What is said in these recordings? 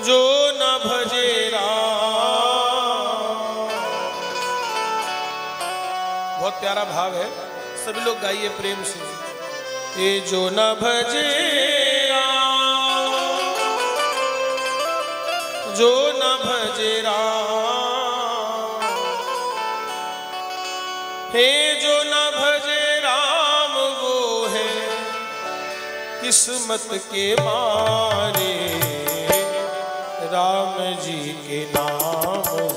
जो न भजे राम। बहुत प्यारा भाव है, सभी लोग गाइए प्रेम से। ये जो न भजे राम, जो न भजे राम, हे जो न भजे राम वो है किस्मत के मारे। राम जी के नाम में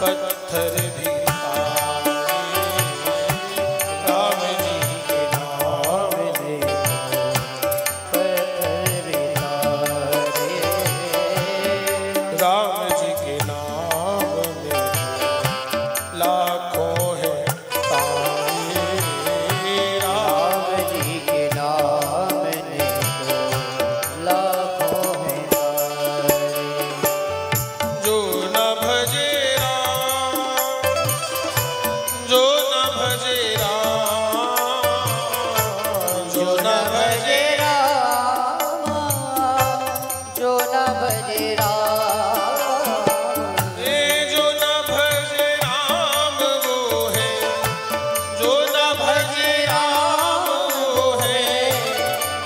पत्थर भी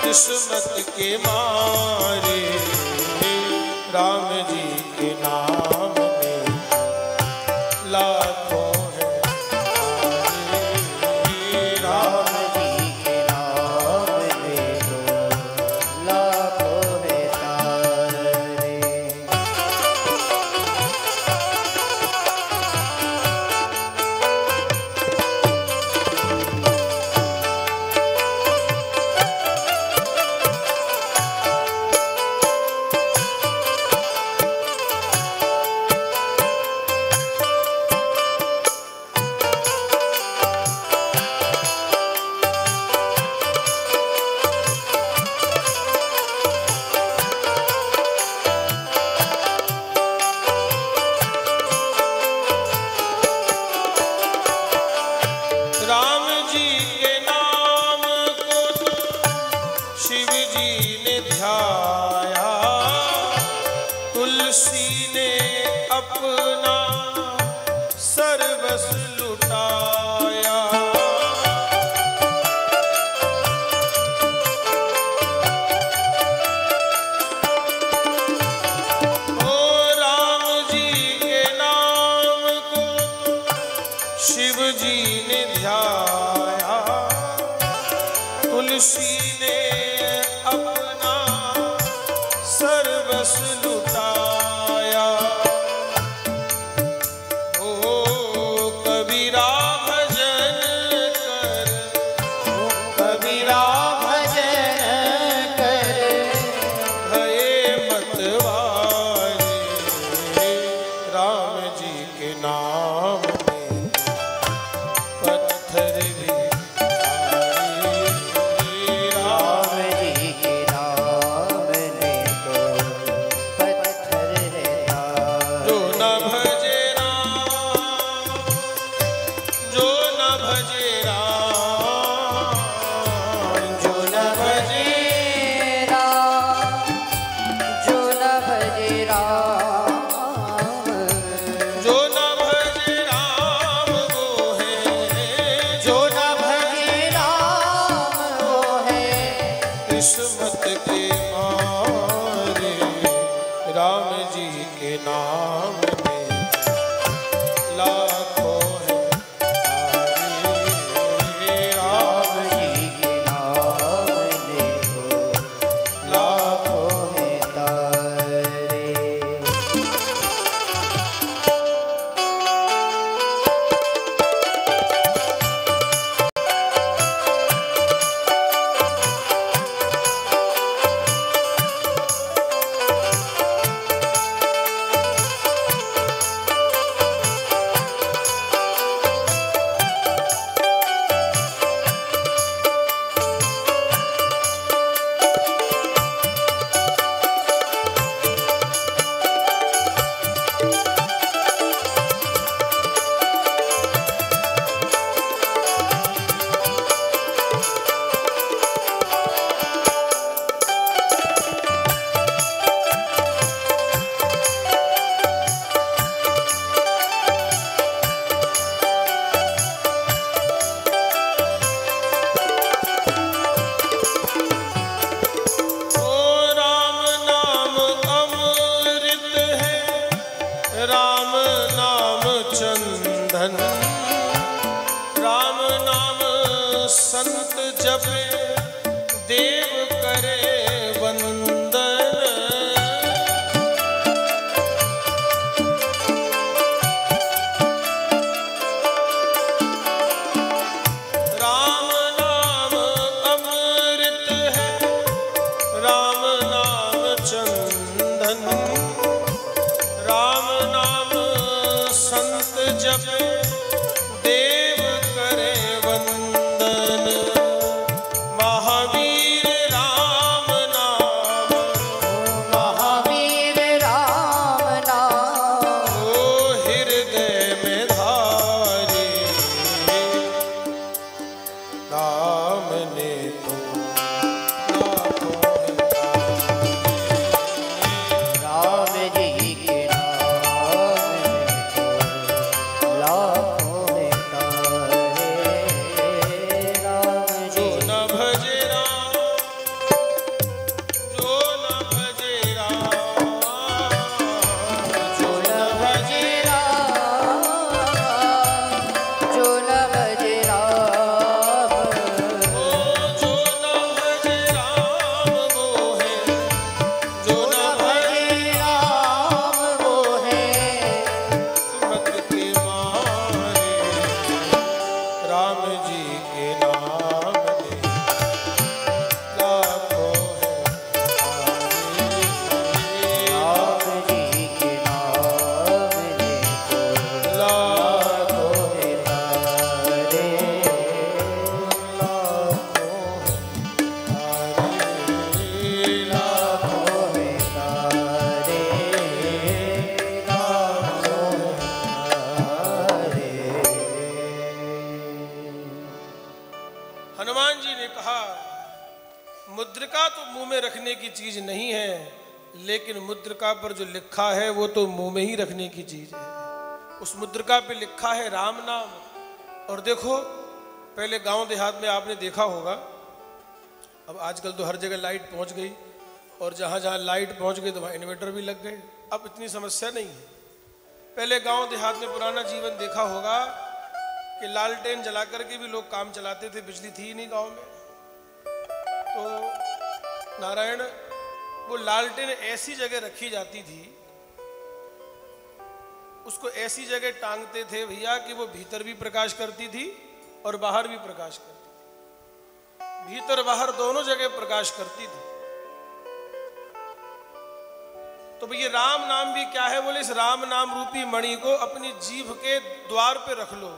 किस्मत के मारे। राम जी के नाम में लाखों है राम जी के नाम में लाखों है तारे। राम जी के नाम को तो शिव जी ने ध्याया, तुलसी ने अपना सर्वस्व लुटाया। ओ राम जी के नाम को तो शिव जी ने ध्याया, तुलसी ने अपना सर्वस्व लुटाया। ओ कबीरा भजन कर, कबीरा भजन कर, भये मतवारे। राम जी के नाम में पत्थर भी राम जी के नाम में तो पत्थर है तारे। जो न भजे राम, जो न भजे राम, जो न भजे राम, जो न भजे राम, जो न भजे राम वो है, जो न भजे राम वो है किस्मत के मारे। राम जी के नाम में लाखों है तारे। राम जी के नाम में तो लाखों है तारे। नहीं है, लेकिन मुद्रिका पर जो लिखा है वो तो मुंह में ही रखने की चीज है। उस मुद्रिका पे लिखा है राम नाम। और देखो, पहले गांव देहात में आपने देखा होगा, अब आजकल तो हर जगह लाइट पहुंच गई, और जहां जहां लाइट पहुंच गई तो वहां इन्वर्टर भी लग गए, अब इतनी समस्या नहीं है। पहले गांव देहात में पुराना जीवन देखा होगा कि लालटेन जला करके भी लोग काम चलाते थे, बिजली थी ही नहीं गांव में। तो नारायण, वो लालटेन ऐसी जगह रखी जाती थी, उसको ऐसी जगह टांगते थे भैया कि वो भीतर भी प्रकाश करती थी और बाहर भी प्रकाश करती थी, भीतर बाहर दोनों जगह प्रकाश करती थी। तो भैया राम नाम भी क्या है? बोले इस राम नाम रूपी मणि को अपनी जीभ के द्वार पे रख लो।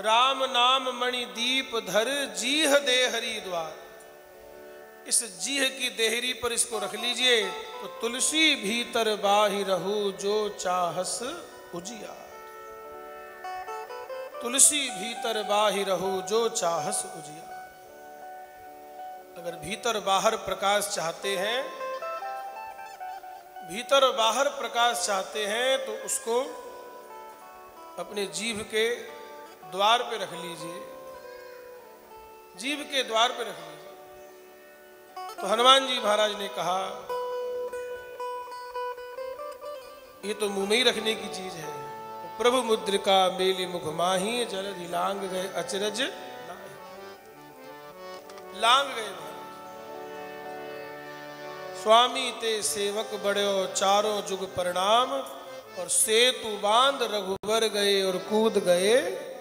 राम नाम मणि दीप धर जीह दे हरि द्वार। इस जीह की देहरी पर इसको रख लीजिए तो तुलसी भीतर बाहि रहू जो चाहस उजियार। तुलसी भीतर बाहि रहू जो चाहस उजियार। अगर भीतर बाहर प्रकाश चाहते हैं, भीतर बाहर प्रकाश चाहते हैं तो उसको अपने जीभ के द्वार पे रख लीजिए, जीभ के द्वार पे रख लीजिए। तो हनुमान जी महाराज ने कहा ये तो मुंह में ही रखने की चीज है। तो प्रभु मुद्रिका मेली मुख माही जलधि लांग गए अचरज लांग गए। स्वामी ते सेवक बड़ो चारों जुग प्रणाम, और सेतु बांध रघुवर गए और कूद गए।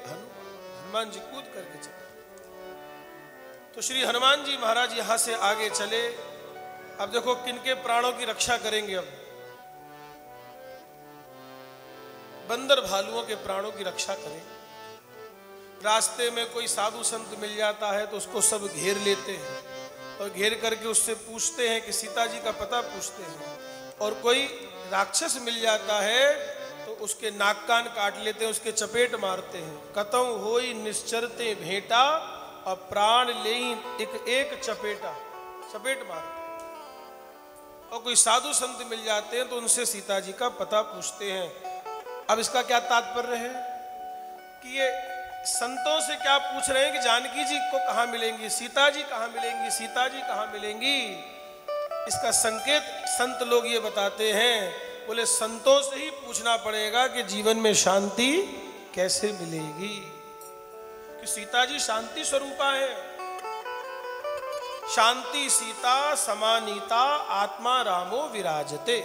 हनुमान जी कूद करके चले। तो श्री हनुमान जी महाराज यहां से आगे चले। अब देखो किनके प्राणों की रक्षा करेंगे। अब बंदर भालुओं के प्राणों की रक्षा करें। रास्ते में कोई साधु संत मिल जाता है तो उसको सब घेर लेते हैं, और घेर करके उससे पूछते हैं कि सीता जी का पता पूछते हैं। और कोई राक्षस मिल जाता है तो उसके नाक कान काट लेते हैं, उसके चपेट मारते हैं। कतऊ होई निश्चरते भेंटा, और प्राण ले एक एक चपेटा, चपेट मारते हैं। और कोई साधु संत मिल जाते हैं तो उनसे सीता जी का पता पूछते हैं। अब इसका क्या तात्पर्य है कि ये संतों से क्या पूछ रहे हैं कि जानकी जी को कहाँ मिलेंगी, सीता जी कहाँ मिलेंगी, सीता जी कहाँ मिलेंगी। इसका संकेत संत लोग ये बताते हैं, बोले संतों से ही पूछना पड़ेगा कि जीवन में शांति कैसे मिलेगी, कि सीता जी शांति स्वरूपा है। शांति सीता समानीता आत्मा रामो विराजते।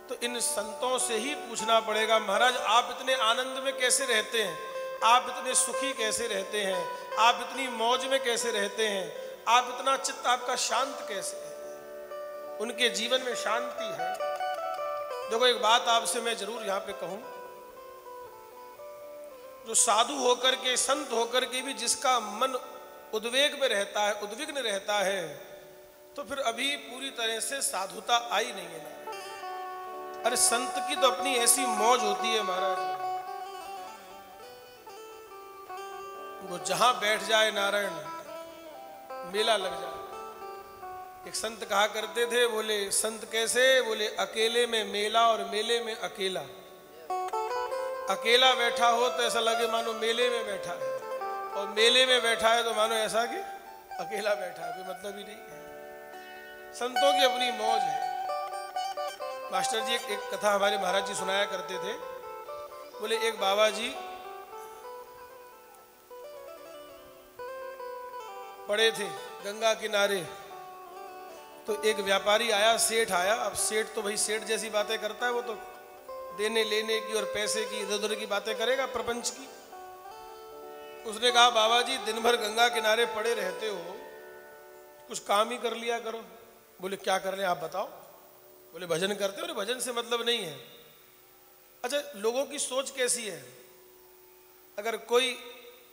तो इन संतों से ही पूछना पड़ेगा, महाराज आप इतने आनंद में कैसे रहते हैं, आप इतने सुखी कैसे रहते हैं, आप इतनी मौज में कैसे रहते हैं, आप इतना चित्त आपका शांत कैसे है। उनके जीवन में शांति है। देखो एक बात आपसे मैं जरूर यहां पे कहूं, जो साधु होकर के संत होकर के भी जिसका मन उद्वेग में रहता है, उद्विग्न रहता है, तो फिर अभी पूरी तरह से साधुता आई नहीं है ना। अरे संत की तो अपनी ऐसी मौज होती है महाराज, वो जहां बैठ जाए नारायण मेला लग जाए। एक संत कहा करते थे, बोले संत कैसे? बोले अकेले में मेला और मेले में अकेला। अकेला बैठा हो तो ऐसा लगे मानो मेले में बैठा है, और मेले में बैठा है तो मानो ऐसा कि अकेला बैठा है, कोई मतलब ही नहीं है। संतों की अपनी मौज है। मास्टर जी एक कथा हमारे महाराज जी सुनाया करते थे। बोले एक बाबा जी पड़े थे गंगा किनारे, तो एक व्यापारी आया, सेठ आया। अब सेठ तो भाई सेठ जैसी बातें करता है, वो तो देने लेने की और पैसे की इधर उधर की बातें करेगा, प्रपंच की। उसने कहा बाबा जी दिन भर गंगा किनारे पड़े रहते हो, कुछ काम ही कर लिया करो। बोले क्या कर रहे हैं आप बताओ? बोले भजन करते हो। भजन से मतलब नहीं है। अच्छा लोगों की सोच कैसी है, अगर कोई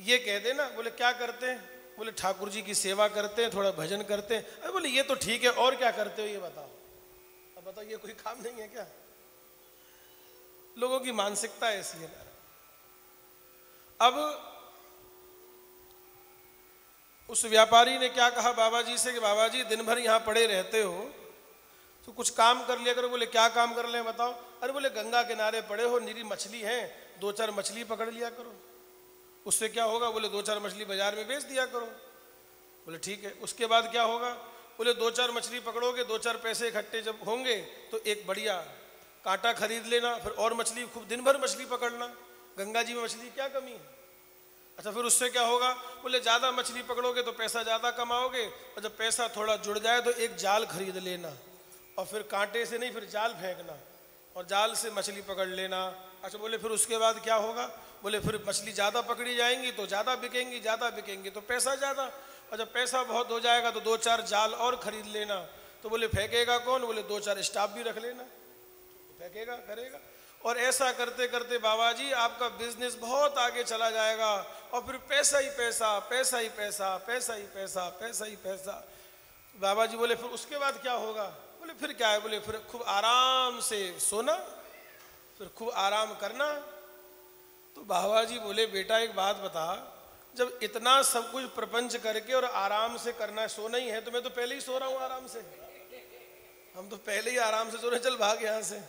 ये कह दे ना, बोले क्या करते हैं? बोले ठाकुर जी की सेवा करते हैं, थोड़ा भजन करते हैं। अरे बोले ये तो ठीक है, और क्या करते हो ये बताओ। अब बताओ ये कोई काम नहीं है क्या? लोगों की मानसिकता ऐसी है ना। अब उस व्यापारी ने क्या कहा बाबा जी से कि बाबा जी दिन भर यहाँ पड़े रहते हो तो कुछ काम कर लिया करो। बोले क्या काम कर ले बताओ। अरे बोले गंगा किनारे पड़े हो, निरी मछली है, 2-4 मछली पकड़ लिया करो। उससे क्या होगा। बोले 2-4 मछली बाजार में बेच दिया करो। बोले ठीक है। उसके बाद क्या होगा। बोले 2-4 मछली पकड़ोगे, 2-4 पैसे इकट्ठे जब होंगे तो एक बढ़िया कांटा खरीद लेना, फिर और मछली खूब दिन भर मछली पकड़ना, गंगा जी में मछली क्या कमी है। अच्छा फिर उससे क्या होगा। बोले ज़्यादा मछली पकड़ोगे तो पैसा ज़्यादा कमाओगे, और जब पैसा थोड़ा जुड़ जाए तो एक जाल खरीद लेना, और फिर कांटे से नहीं फिर जाल फेंकना और जाल से मछली पकड़ लेना। अच्छा बोले फिर उसके बाद क्या होगा। बोले फिर मछली ज़्यादा पकड़ी जाएंगी तो ज़्यादा बिकेंगी, ज़्यादा बिकेंगी तो पैसा ज़्यादा, और जब पैसा बहुत हो जाएगा तो 2-4 जाल और खरीद लेना। तो बोले फेंकेगा कौन। बोले 2-4 स्टाफ भी रख लेना, फेंकेगा करेगा। और ऐसा करते करते बाबा जी आपका बिजनेस बहुत आगे चला जाएगा, और फिर पैसा ही पैसा, पैसा ही पैसा, पैसा ही पैसा, पैसा ही पैसा। बाबा जी बोले फिर उसके बाद क्या होगा। बोले फिर क्या है। बोले फिर खूब आराम से सोना, फिर खूब आराम करना। तो बाबा जी बोले बेटा एक बात बता, जब इतना सब कुछ प्रपंच करके और आराम से करना है, सोना ही है, तो मैं तो पहले ही सो रहा हूँ आराम से, हम तो पहले ही आराम से सो रहे, चल भाग यहाँ से।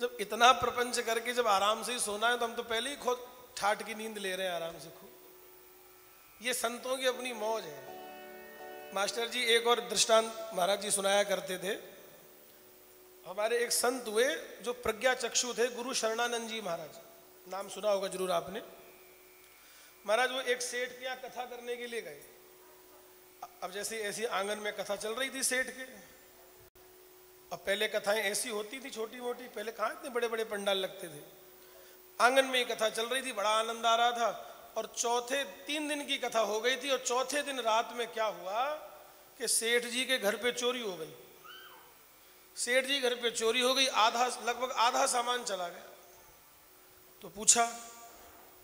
जब इतना प्रपंच करके जब आराम से ही सोना है तो हम तो पहले ही खुद ठाट की नींद ले रहे हैं आराम से खूब। ये संतों की अपनी मौज है। मास्टर जी एक और दृष्टांत महाराज जी सुनाया करते थे। हमारे एक संत हुए जो प्रज्ञा चक्षु थे, गुरु शरणानंद जी महाराज, नाम सुना होगा जरूर आपने। महाराज वो एक सेठ के यहाँ कथा करने के लिए गए। अब जैसे ऐसी आंगन में कथा चल रही थी सेठ के। अब पहले कथाएं ऐसी होती थी छोटी मोटी, पहले कहाँ इतने बड़े बड़े पंडाल लगते थे। आंगन में ही कथा चल रही थी, बड़ा आनंद आ रहा था। और 3 दिन की कथा हो गई थी, और चौथे दिन रात में क्या हुआ कि सेठ जी के घर पे चोरी हो गई। सेठ जी घर पे चोरी हो गई, लगभग आधा सामान चला गया। तो पूछा,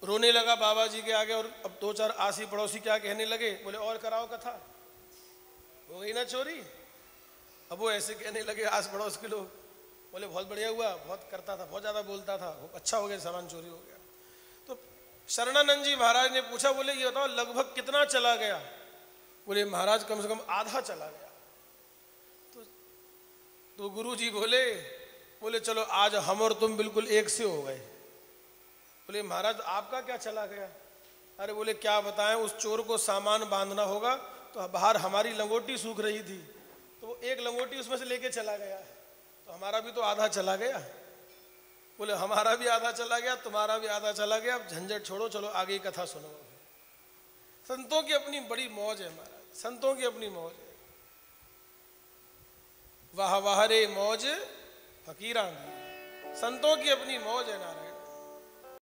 रोने लगा बाबा जी के आगे। और अब 2-4 आसी पड़ोसी क्या कहने लगे। बोले और कराओ कथा, हो गई ना चोरी। अब वो ऐसे कहने लगे आस पड़ोस के लोग, बोले बहुत बढ़िया हुआ, बहुत करता था, बहुत ज़्यादा बोलता था, अच्छा हो गया, सामान चोरी हो गया। तो शरणानंद जी महाराज ने पूछा, बोले ये बताओ लगभग कितना चला गया। बोले महाराज कम से कम आधा चला गया। तो गुरु जी बोले चलो आज हम और तुम बिल्कुल एक से हो गए। बोले महाराज आपका क्या चला गया। अरे बोले क्या बताएं, उस चोर को सामान बांधना होगा तो बाहर हमारी लंगोटी सूख रही थी, तो वो एक लंगोटी उसमें से लेके चला गया, तो हमारा भी तो आधा चला गया। बोले हमारा भी आधा चला गया, तुम्हारा भी आधा चला गया, अब झंझट छोड़ो, चलो आगे की कथा सुनो। संतों की अपनी बड़ी मौज है महाराज, संतों की अपनी मौज है। वाह वाह रे मौज फकीरां दी, संतों की अपनी मौज है नारायण।